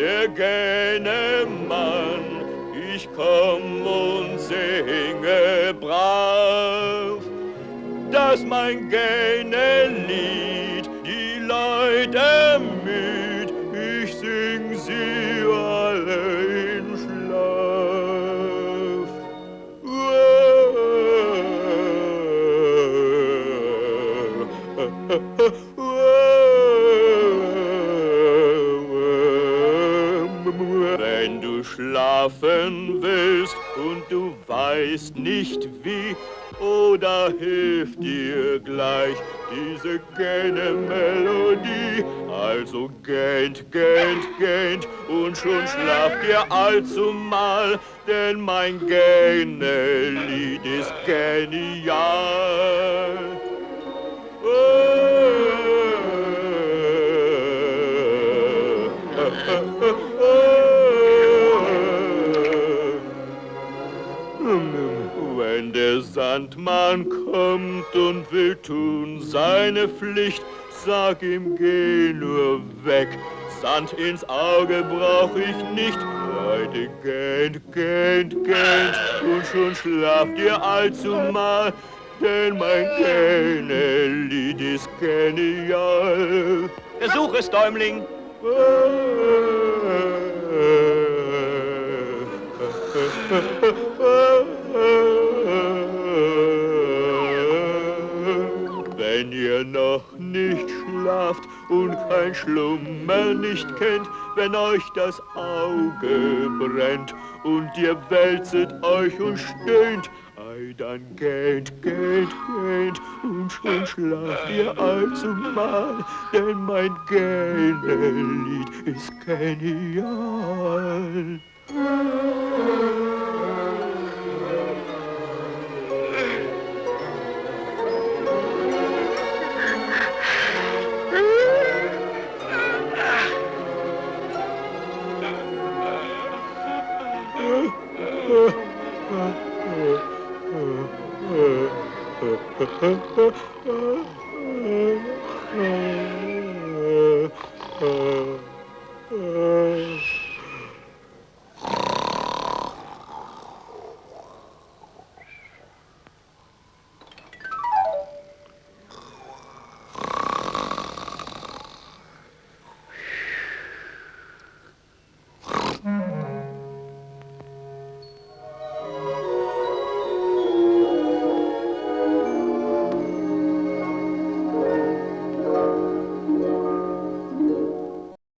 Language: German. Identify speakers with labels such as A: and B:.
A: der Gähnemann. Ich komm und singe brav, dass mein Gähnelied die Leute müd, ich sing sie alle im Schlaf. Wenn du schlafen willst und du weißt nicht wie, oder hilft dir gleich diese Gähne-Melodie? Also gähnt, gähnt, gähnt und schon schlaft ihr allzumal, denn mein Gähnelied ist genial. Wenn der Sandmann kommt und will tun seine Pflicht, sag ihm, geh nur weg, Sand ins Auge brauch ich nicht. Leute, gähnt, gähnt, gähnt und schon schlaft ihr allzumal, denn mein Gähnelied ist genial.
B: Versuch es, Däumling.
A: Wenn ihr noch nicht schlaft und kein Schlummer nicht kennt, wenn euch das Auge brennt und ihr wälzet euch und stöhnt, ei, dann gähnt, gähnt, gähnt und schon schlaft ihr allzumal, denn mein Gähnelied ist genial.